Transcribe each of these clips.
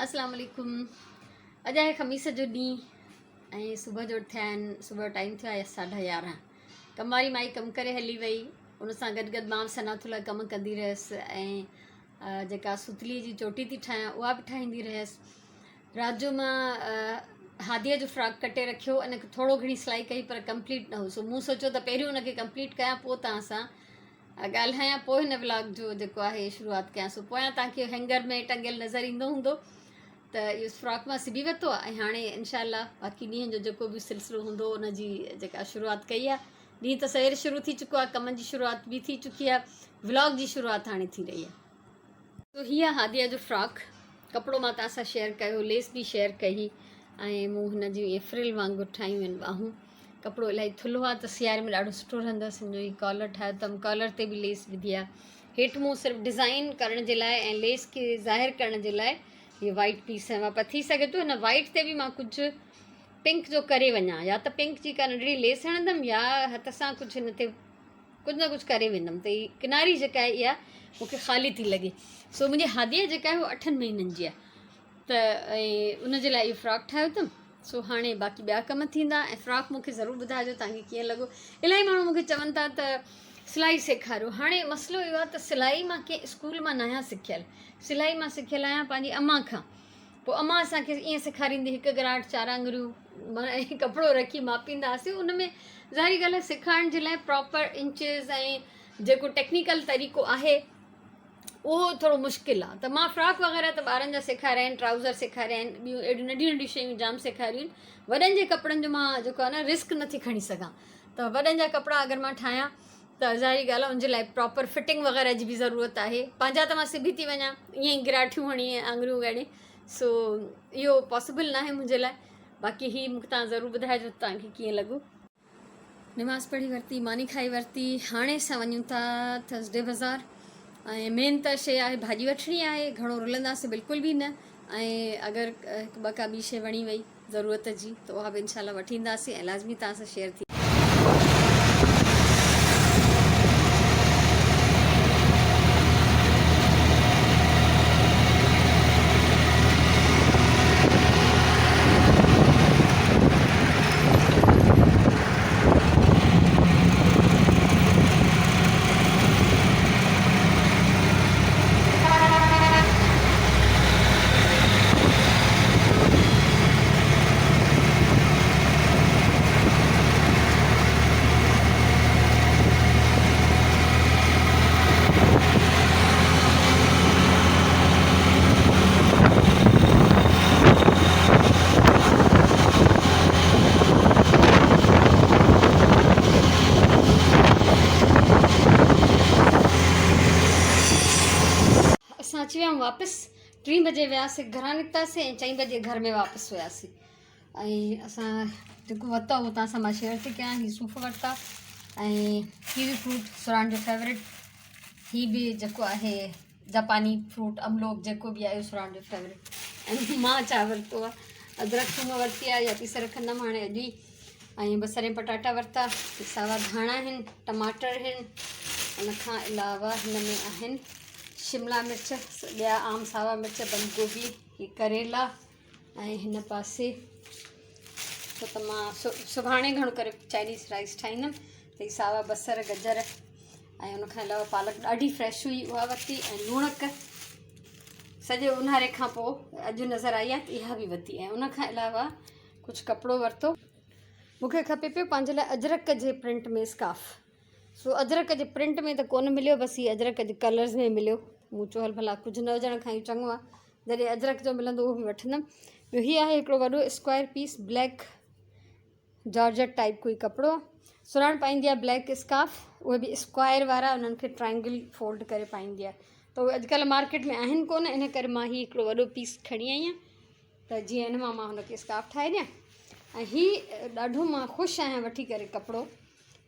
अस्सलाम वालेकुम। अॼु आहे ख़मीस जो ॾींहुं ऐं सुबुह जो उथिया आहिनि। सुबुह जो टाइम थियो आहे 11:30। कमवारी माई कमु करे हली वई, उन सां गॾु गॾु मां सनाथुला कमु कंदी रहियसि ऐं जेका सुतली जी चोटी थी ठाहियां उहा बि ठाहींदी रहियसि। राति जो मां हादीअ जो फ्रॉक कटे रखियो, इन खे थोरो घणी सिलाई कई पर कंप्लीट न हो। मूं सोचियो त पहिरियों उनखे कंप्लीट कयां, पोइ तव्हां सां ॻाल्हायां, पोइ हिन व्लॉग जो जेको आहे शुरूआति कयां। सो पोयां तव्हांखे हैंगर में टंगियल नज़र ईंदो हूंदो त इहो फ्रॉक मां सिबी वरितो आहे ऐं हाणे इंशाअल्लाह बाक़ी ॾींहं जो जेको बि सिलसिलो हूंदो उनजी जेका शुरूआति कई आहे। ॾींहुं त सवेर शुरू थी चुको आहे, कमनि जी शुरूआति बि थी चुकी आहे, व्लॉग जी शुरूआति हाणे थी रही आहे। तो हीअ आहे हादिया जो फ्रॉक। कपिड़ो मां तव्हां सां शेयर कयो, लेस बि शेयर कई ऐं मूं हिन जी इहे फ्रिल वांगुरु ठाहियूं आहिनि ॿाहूं। कपिड़ो इलाही थुल्हो आहे त सियारे में ॾाढो सुठो रहंदो आहे। मुंहिंजो हीउ कॉलर ठाहियो अथमि, कॉलर ते बि लेस विधी आहे। हेठि मूं सिर्फ़ु डिज़ाइन करण जे लाइ ऐं लेस खे ज़ाहिर करण जे लाइ हीअ वाइट पीस आहे। पर थी सघे थो हिन वाइट ते बि मां कुझु पिंक जो करे वञा, या त पिंक जी का नंढड़ी लेस हणंदमि या हथ सां कुझु हिन ते कुझु न कुझु करे वेंदमि। त हीअ किनारी जेका आहे इहा मूंखे ख़ाली थी लॻे। सो मुंहिंजी हादीअ जेका आहे उहा 8 महीननि जी आहे, त ऐं उनजे लाइ इहो फ्रॉक ठाहियो अथमि। सो हाणे बाक़ी ॿिया कम थींदा ऐं फ्रॉक मूंखे ज़रूरु ॿुधाइजो तव्हांखे कीअं लॻो। इलाही माण्हू मूंखे चवनि था त सिलाई सेखारियो। हाणे मसइलो इहो आहे त सिलाई मां कंहिं स्कूल मां न आहियां सिखियलु। सिलाई मां सिखियलु आहियां पंहिंजी अम्मा खां। पोइ अम्मा असांखे ईअं सेखारींदी, हिकु ग्राट 4 आङुरियूं माना कपिड़ो रखी मापींदा हुआसीं। उन में ज़ाहिरी ॻाल्हि आहे सिखाइण जे लाइ प्रॉपर इंचिस ऐं जेको टेक्निकल तरीक़ो आहे उहो थोरो मुश्किल आहे। त मां फ्रॉक वग़ैरह त ॿारनि जा सेखारिया आहिनि, ट्राउज़र सेखारिया आहिनि, ॿियूं अहिड़ियूं नंढियूं नंढियूं शयूं जाम सेखारियूं आहिनि। वॾनि जे कपिड़नि जो मां जेको आहे न रिस्क नथी खणी सघां। त वॾनि जा कपिड़ा अगरि मां ठाहियां त ज़ाहिरी ॻाल्हि आहे उनजे लाइ प्रॉपर फिटिंग वग़ैरह जी बि ज़रूरत आहे। पंहिंजा त मां सिबी थी वञा, ईअं ई गिराठियूं हणी ऐं आङुरियूं ॻणे। सो इहो पॉसिबल न आहे मुंहिंजे लाइ। बाक़ी हीअ मूंखे तव्हां ज़रूरु ॿुधाइजो तव्हांखे कीअं लॻो। नमाज़ पढ़ी वरिती, मानी खाई वरिती। हाणे असां वञूं था थर्सडे बाज़ारि ऐं मेन त शइ आहे भाॼी वठणी आहे। घणो रुलंदासीं बिल्कुलु बि न। ऐं अगरि हिकु ॿ का ॿी शइ वणी वई ज़रूरत जी त उहा बि इनशाला वठी ईंदासीं ऐं लाज़मी तव्हां सां शेयर थी। असां अची वियाऊं वापसि। 3 बजे वियासीं, घरां निकितासीं ऐं 4 बजे घर में वापसि वियासीं। ऐं असां जेको वरितो उहो तव्हां सां मां शेयर थी कयां। हीअ सूफ़ वरिता ऐं कीवी फ्रूट सुराण जो फेवरेट। हीअ बि जेको आहे जापानी फ्रूट अमलोक जेको बि आहे सुराण जो फेवरेट। ऐं मां छा वरितो आहे, अदरक थूम वरिती आहे, या पीसे रखंदमि हाणे अॼु ई। ऐं बसर ऐं पटाटा वरिता, सावा धाणा आहिनि, टमाटर आहिनि। उनखां अलावा हिन में आहिनि शिमला मिर्च, ॿिया आम सावा मिर्च, बंद गोभी, हीअ करेला ऐं हिन पासे छो त मां सुभाणे घणो करे चाइनीज़ राइस ठाहींदमि त हीअ सावा बसर, गजर ऐं उनखां अलावा पालक ॾाढी फ्रेश हुई उहा वरिती। ऐं लूणक सॼे ऊन्हारे खां पोइ अॼु नज़र आई आहे त इहा बि वरिती। ऐं उनखां अलावा कुझु कपिड़ो वरितो। मूंखे खपे पियो पंहिंजे लाइ अजरक जे प्रिंट में स्काफ। सो अजरक जे प्रिंट में त कोन मिलियो, बसि हीअ अजरक जे कलर्स में मिलियो। मूं चयो हल भला कुझु न हुजण खां ई चङो आहे, जॾहिं अजरक जो मिलंदो उहो बि वठंदमि। ॿियो हीअ आहे हिकिड़ो वॾो square piece black georgette type कोई कपिड़ो आहे। सुराण पाईंदी आहे ब्लैक स्काफ, उहे बि स्क्वायर वारा, उन्हनि खे ट्रायंगल फोल्ड करे पाईंदी आहे। त उहे अॼुकल्ह मार्केट में आहिनि कोन, इन करे मां हीअ हिकिड़ो वॾो पीस खणी आई आहियां त जीअं हिन मां हुनखे स्काफ ठाहे ॾियां। ऐं हीअ ॾाढो मां ख़ुशि आहियां वठी करे कपिड़ो।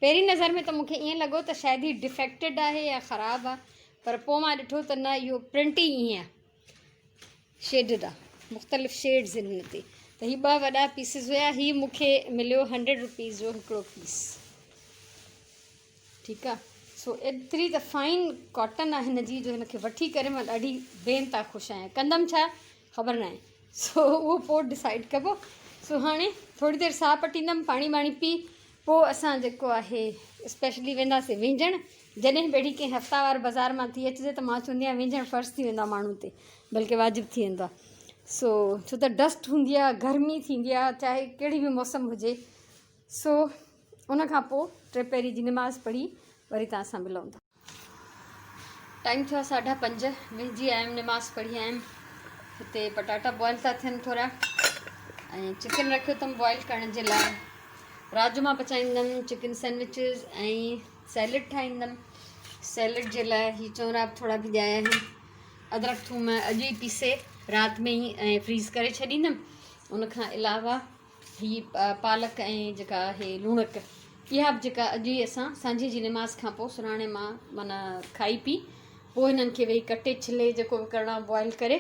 पहिरीं नज़र में त मूंखे ईअं लॻो त शायदि हीअ डिफेक्टेड आहे या ख़राबु आहे, पर पोइ मां ॾिठो त न, इहो प्रिंट ई ईअं आहे, शेडिड आहे, मुख़्तलिफ़ शेड्स आहिनि हिन ते। त हीअ 2 वॾा पीसिस हुया। हीअ मूंखे मिलियो 100 रुपीज़ जो हिकिड़ो पीस। ठीकु आहे। सो एतिरी त फाइन कॉटन आहे हिन जी जो हिनखे वठी करे मां ॾाढी बेनता ख़ुशि आहियां। कंदमि छा, ख़बर न आहे। सो उहो पोइ डिसाइड कबो। सो हाणे थोरी देरि साह पटींदमि, पाणी वाणी पी, पोइ असां जेको आहे स्पेशली वेंदासीं विंझण। जॾहिं बेड़ी कंहिं हफ़्तावार बाज़ार मां थी अचिजे त मां चवंदी आहियां विंझण फ़र्ज़ु थी वेंदो आहे माण्हू ते, बल्कि वाजिबु थी वेंदो आहे। सो छो त डस्ट हूंदी आहे, गर्मी थींदी आहे, चाहे कहिड़ी बि मौसम हुजे। सो उन खां पोइ टे पहिरीं जी नमाज़ पढ़ी वरी तव्हां सां मिलूं था। टाइम थियो आहे 5:30, वेहिजी आयमि, नमाज़ पढ़ी आयमि। हिते पटाटा बॉइल था थियनि थोरा, ऐं चिकन रखियो अथमि बॉइल करण जे लाइ। राति जो मां पचाईंदमि चिकन सैंडविचिस ऐं सैलड ठाहींदमि। सैलड जे लाइ ही चौंरा थोरा भिॼाया आहिनि, अदरक थूम अॼु ई पीसे राति में ई ऐं फ्रीज़ करे छॾींदमि। उनखां अलावा ही पालक ऐं जेका आहे लूणक, इहा बि जेका अॼु ई असां सांझे जी नमाज़ खां पोइ सुराणे मां माना खाई पी, पोइ हिननि खे वेही कटे छिले जेको बि करिणो आहे बॉइल करे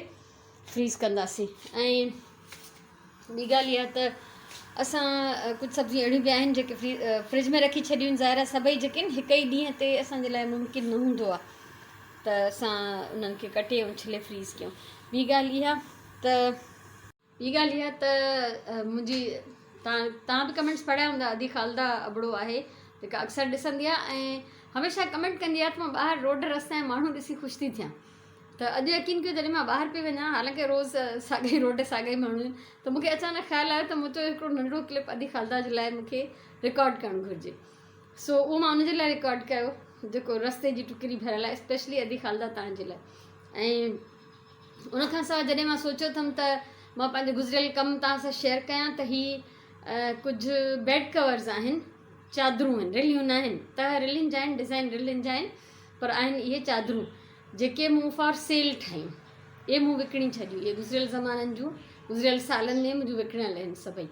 फ्रीज़ कंदासीं। ऐं ॿी ॻाल्हि इहा त असां कुझु सब्जियूं अहिड़ियूं बि आहिनि जेके फ्रिज में रखी छॾियूं, ज़ाहिर आहे सभई जेके आहिनि हिक ई ॾींहं ते असांजे लाइ मुमकिन न हूंदो आहे त असां उन्हनि खे कटे ऐं छिले फ्रीज़ कयूं। ॿी ॻाल्हि इहा त मुंहिंजी तव्हां बि कमेंट्स पढ़िया हूंदा, अदी खालदा अबड़ो आहे जेका अक्सर ॾिसंदी आहे ऐं हमेशह कमेंट कंदी आहे त मां ॿाहिरि रोड रस्ते जा माण्हू ॾिसी ख़ुशि थी थियां। त अॼु यकीन कयो जॾहिं मां ॿाहिरि पई वञा, हालांकि रोज़ साॻई रोड साॻई माण्हू आहिनि, त मूंखे अचानक ख़्यालु आयो त मुंहिंजो हिकिड़ो नंढिड़ो क्लिप अदी खालदा जे लाइ मूंखे रिकॉर्ड करणु घुरिजे। सो उहो मां उनजे लाइ रिकॉर्ड कयो, जेको रस्ते जी टुकरी भरियल आहे, स्पेशली अदी खालदा तव्हांजे लाइ। ऐं उनखां सवाइ जॾहिं मां सोचियो अथमि त मां पंहिंजो गुज़िरियल कमु तव्हां सां शेयर कयां त ही कुझु बेड कवर्स आहिनि, चादरूं आहिनि, रिलियूं न आहिनि, त रिलियुनि जा आहिनि, डिज़ाइन रिलियुनि जा आहिनि, पर आहिनि इहे चादरूं जेके मूं फॉर सेल ठाहियूं। इहे मूं विकिणी छॾियूं, इहे गुज़िरियल ज़माननि जूं, गुज़िरियल सालनि में मुंहिंजूं विकिणियल आहिनि सभई,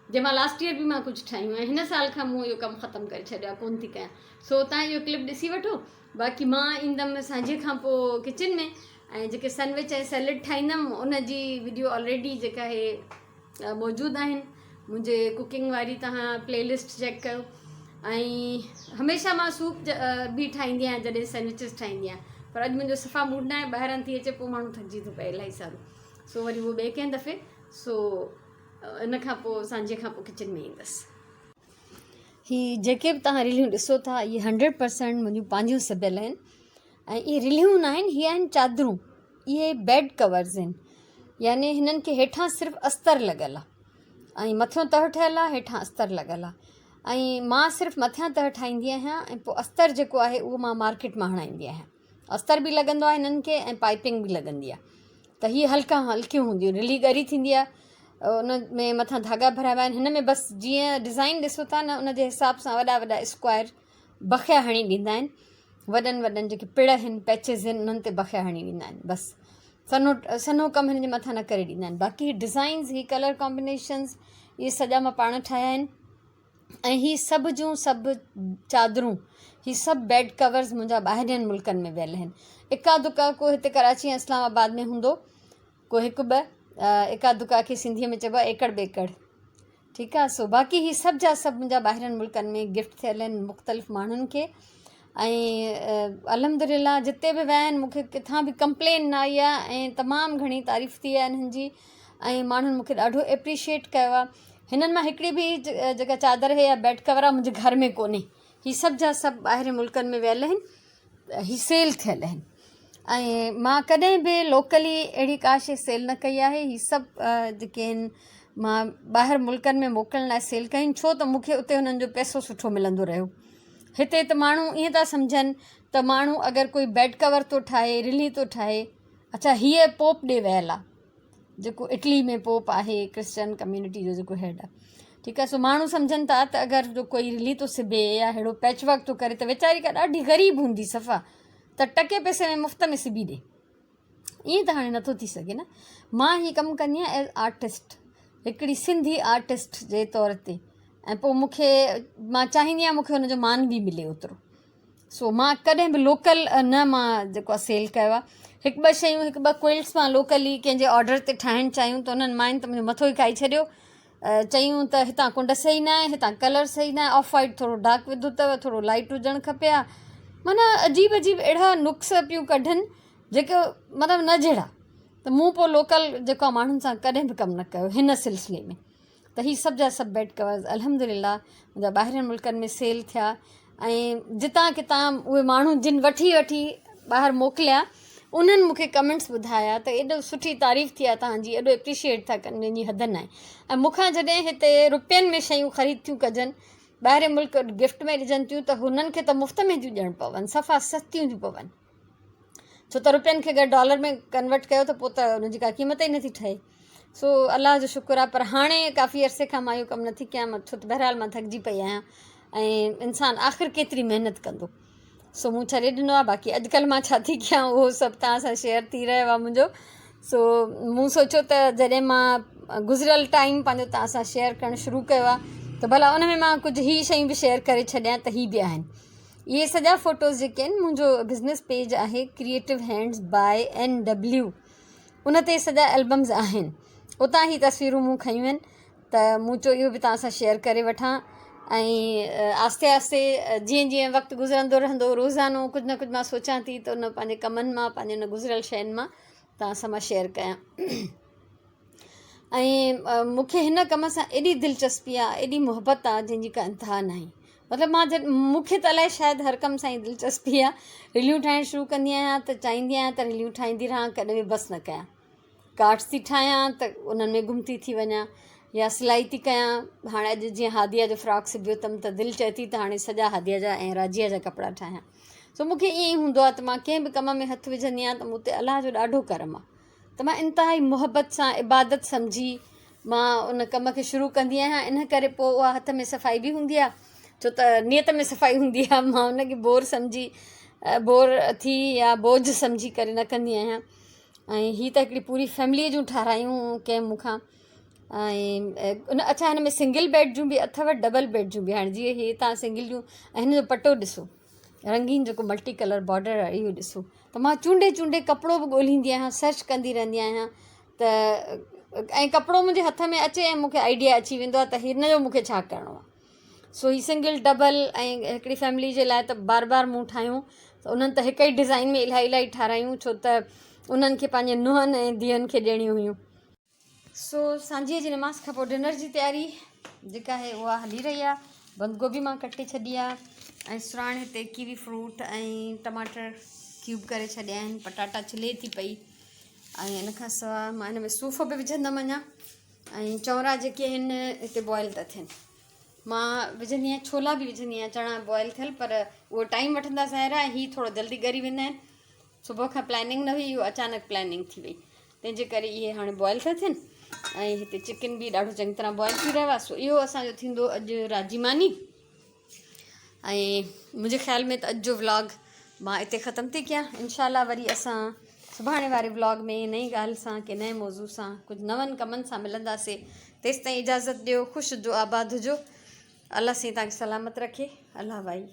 जंहिं मां लास्ट ईयर बि मां कुझु ठाहियूं ऐं हिन साल खां मूं इहो कमु ख़तमु करे छॾियो आहे, कोन थी कयां। सो तव्हां इहो क्लिप ॾिसी वठो। बाक़ी मां ईंदमि सांझे खां पोइ किचन में, ऐं जेके सैंडविच ऐं सैलड ठाहींदमि उनजी वीडियो ऑलरेडी जेका आहे मौजूदु आहिनि मुंहिंजे कुकिंग वारी, तव्हां प्लेलिस्ट चेक कयो। ऐं हमेशह मां सूप बि ठाहींदी आहियां जॾहिं सैंडविचिस ठाहींदी आहियां, पर अॼु मुंहिंजो सफ़ा मूड न आहे, ॿाहिरां थी अचे पोइ माण्हू थकिजी थो पए इलाही सारो। सो वरी उहो ॿिए कंहिं दफ़े, सो इन खां पोइ सांझे खां पोइ किचन में ईंदसि। ही जेके बि तव्हां रिलियूं ॾिसो था, इहे 100% मुंहिंजूं पंहिंजियूं सिबियल आहिनि। ऐं इहे रिलियूं न आहिनि, इहे आहिनि चादरूं, इहे बेड कवर्स आहिनि, यानी हिननि खे हेठां सिर्फ़ु अस्तर लॻल आहे ऐं मथियों तह ठहियलु आहे, हेठां अस्तर लॻल आहे। ऐं मां सिर्फ़ु मथियां तह ठाहींदी आहियां ऐं पोइ अस्तर जेको आहे उहो मां मार्केट मां हणाईंदी आहियां। अस्तर बि लॻंदो आहे हिननि खे ऐं पाइपिंग बि लॻंदी आहे, त हीअ हल्कियूं हूंदियूं, रिली ॻरी थींदी आहे, उन में मथां धागा भराइबा आहिनि। हिन में बसि जीअं डिज़ाइन ॾिसो था न, उन जे हिसाब सां वॾा वॾा स्क्वायर बखिया हणी ॾींदा आहिनि, वॾनि वॾनि जेके पिड़ आहिनि, पैचिस आहिनि, उन्हनि ते बखिया हणी ॾींदा आहिनि। बसि सन्हो कमु हिन जे मथां न करे ॾींदा आहिनि। बाक़ी डिज़ाइन्स, ही कलर कॉम्बिनेशन्स, इहे सॼा मां पाण ठाहिया आहिनि। ऐं ही सभु जूं सभु चादरूं, ही सभु बेड कवर्स मुंहिंजा ॿाहिरियनि मुल्कनि में वियल आहिनि। इका दुका को हिते कराची ऐं इस्लामाबाद में हूंदो, को हिकु ॿ, इका दुका खे सिंधीअ में चइबो आहे एकड़ ॿेकड़, ठीकु आहे। सो बाक़ी ही सभु जा सभु मुंहिंजा ॿाहिरियनि मुल्कनि में गिफ्ट थियल आहिनि मुख़्तलिफ़ माण्हुनि खे। ऐं अल्हम्दुलिल्लाह जिते बि विया आहिनि मूंखे किथां बि कंप्लेन न आई आहे ऐं तमामु घणी तारीफ़ थी आहे हिननि जी, ऐं माण्हुनि मूंखे ॾाढो एप्रिशिएट कयो आहे। हिननि मां हिकिड़ी बि जेका चादर है या बेड कवर आहे मुंहिंजे घर में कोन्हे, ही सभु जा सभु ॿाहिरि मुल्कनि में वियल आहिनि, ही सेल थियल आहिनि। ऐं मां कॾहिं बि लोकली अहिड़ी का शइ सेल न कई आहे। ही सभु जेके आहिनि मां ॿाहिरि मुल्कनि में मोकिलण लाइ सेल कयूं, छो त मूंखे उते हुननि जो पैसो सुठो मिलंदो रहियो। हिते त माण्हू ईअं था सम्झनि त माण्हू अगरि कोई बेड कवर थो ठाहे, रिली थो ठाहे, अच्छा हीअ पोप ॾे वियल आहे, जेको इटली में पोप आहे, क्रिश्चन कम्यूनिटी जो जेको हेड आहे, ठीकु आहे। सो माण्हू सम्झनि था त अगरि जो कोई रिली थो सिबे या अहिड़ो पैच वर्क थो करे त वीचारी का ॾाढी ग़रीब हूंदी सफ़ा, त टके पैसे में मुफ़्त में सिबी ॾे। ईअं त हाणे नथो थी सघे न। मां हीअ कमु कंदी आहियां एज़ आर्टिस्ट, हिकिड़ी सिंधी आर्टिस्ट जे तौर ते, ऐं पोइ मां चाहींदी आहियां मूंखे हुनजो मान बि मिले ओतिरो। सो मां कॾहिं बि लोकल न मां जेको आहे सेल कयो आहे। हिकु ॿ शयूं, हिकु ॿ क्विल्ट्स मां लोकली कंहिंजे ऑडर ते ठाहिणु चाहियूं त उन्हनि माइनि त मुंहिंजो मथो ई खाई छॾियो। चयूं त हितां कुंड सही न आहे, हितां कलर सही न आहे, ऑफ वाइट थोरो डार्क विधो अथव, थोरो लाइट हुजणु खपे आहे, माना अजीब अजीब अहिड़ा नुक्स पियूं कढनि जेके मतिलबु न जहिड़ा। त त मूं पोइ लोकल जेको आहे माण्हुनि सां कॾहिं बि कमु न कयो हिन सिलसिले में। त हीअ सभु जा सभु बेड कवर्स अल्हम्दुलिल्लाह मुंहिंजा ॿाहिरनि मुल्कनि में सेल थिया ऐं जितां कितां उहे माण्हू जिन वठी ॿाहिरि मोकिलिया उन्हनि मूंखे कमेंट्स ॿुधाया त एॾो सुठी तारीफ़ थी आहे तव्हांजी, एॾो एप्रिशिएट था कनि, जंहिंजी हद न आहे। ऐं मूंखां जॾहिं हिते रुपयनि में शयूं ख़रीद थियूं कजनि, ॿाहिरि मुल्क गिफ्ट में ॾिजनि थियूं, त हुननि खे त मुफ़्त में थियूं ॾियणु पवनि, सफ़ा सस्तियूं थियूं पवनि, छो त रुपयनि खे अगरि डॉलर में कन्वर्ट कयो त पोइ त हुनजी का क़ीमत ई नथी ठहे। सो अलाह जो शुक्र आहे। पर हाणे काफ़ी अरसे खां मां इहो कमु नथी कयां, छो त बहरहाल मां थकिजी पई आहियां ऐं इंसानु आख़िर केतिरी महिनत कंदो। सो मूं छॾे ॾिनो आहे। बाक़ी अॼुकल्ह मां छा थी कयां उहो सभु तव्हां सां शेयर थी रहियो आहे मुंहिंजो। सो मूं सोचियो त जॾहिं मां गुज़िरियल टाइम पंहिंजो तव्हां सां शेयर करणु शुरू कयो आहे त भला उन में मां कुझु ही शयूं बि शेयर करे छॾियां त ही बि आहिनि। इहे सॼा फ़ोटोज़ जेके आहिनि, मुंहिंजो बिज़नेस पेज आहे क्रिएटिव हैंड्स बाय NW, उन ते सॼा एल्बम्स आहिनि, उतां ई तस्वीरूं मूं खयूं आहिनि। त मूं चयो इहो बि तव्हां सां शेयर करे वठां ऐं आस्ते आस्ते जीअं जीअं वक़्तु गुज़रंदो रहंदो, रोज़ानो कुझु न कुझु मां सोचां थी त उन पंहिंजे कमनि मां, पंहिंजे उन गुज़िरियल शयुनि मां तव्हां सां मां शेयर कयां। ऐं मूंखे हिन कम सां एॾी दिलचस्पी आहे, एॾी मुहबत आहे, जंहिंजी का इंतिहा न आहे। मतिलबु मूंखे त अलाए शायदि हर कम सां ई दिलचस्पी आहे। रिलियूं ठाहिणु शुरू कंदी आहियां त चाहींदी आहियां त रिलियूं ठाहींदी रहां, कॾहिं बि बसि न कयां। कार्ड्स थी ठाहियां त उन्हनि में गुम थी वञा, या सिलाई थी कयां। हाणे अॼु जीअं हादिया जो फ्रॉक सिबियो अथमि त दिलि चए थी त हाणे सॼा हादिया जा ऐं राजीअ जा कपिड़ा ठाहियां। सो मूंखे ईअं ई हूंदो आहे त मां कंहिं बि कम में हथु विझंदी आहियां त मूं ते अलाह जो ॾाढो करम आहे, त मां इंतिहाई मुहबत सां इबादत सम्झी मां उन कम खे शुरू कंदी आहियां। इन करे पोइ उहा हथ में सफ़ाई बि हूंदी आहे, छो त नियत में सफ़ाई हूंदी आहे। मां उनखे बोर थी या बोझ सम्झी करे न कंदी आहियां। ऐं हीअ त हिकिड़ी पूरी फैमिलीअ जूं ठारायूं कंहिं मूंखां। ऐं अच्छा, हिन में सिंगल बेड जूं बि अथव, डबल बेड जूं बि। हाणे जीअं हीअ तव्हां सिंगल जूं ऐं हिन जो पटो ॾिसो, रंगीन जेको मल्टी कलर बॉर्डर आहे, इहो ॾिसो। त मां चूंडे कपिड़ो बि ॻोल्हींदी आहियां, सर्च कंदी रहंदी आहियां त ऐं कपिड़ो मुंहिंजे हथ में अचे ऐं मूंखे आइडिया अची वेंदो आहे त हिन जो मूंखे छा करिणो आहे। सो ही सिंगल डबल ऐं हिकिड़ी फैमिली जे लाइ त बार मूं ठाहियूं, त उन्हनि त हिक ई डिज़ाइन में इलाही ठारायूं, छो त उन्हनि खे पंहिंजे नुंहंनि ऐं धीअनि खे ॾियणियूं हुयूं। सो सांझीअ जी नमाज़ खां पोइ डिनर जी तयारी जेका आहे उहा हली रही आहे। बंद गोभी मां कटे छॾी आहे ऐं सुराण हिते कीवी फ्रूट ऐं टमाटर क्यूब करे छॾिया आहिनि, पटाटा छिले थी पई। ऐं इन खां सवाइ मां हिन में सूफ़ बि विझंदमि अञा, ऐं चौरा जेके आहिनि हिते बॉइल था थियनि। मां विझंदी आहियां छोला बि विझंदी आहियां, चणा बॉइल थियल, पर उहो टाइम वठंदा ज़ाहिर आहे, हीअ थोरो जल्दी ॻरी वेंदा आहिनि। सुबुह खां प्लैनिंग न हुई, इहो अचानक प्लैनिंग थी वई, तंहिंजे करे इहे हाणे बॉइल था थियनि। ऐं हिते चिकन बि ॾाढो चङी तरह बॉइल थी रहियो आहे। सो इहो असांजो थींदो अॼु राजी मानी। ऐं मुंहिंजे ख़्याल में त अॼु जो व्लॉग मां हिते ख़तमु थी कयां। इंशाल्लाह वरी असां सुभाणे वारे व्लॉग में नई ॻाल्हि सां के नए मौज़ू सां कुझु नवनि कमनि सां मिलंदासीं। तेसि ताईं इजाज़त ॾियो, ख़ुशि हुजो, आबाद हुजो। अल्लाह साईं तव्हांखे सलामत रखे। अल्लाह भाई।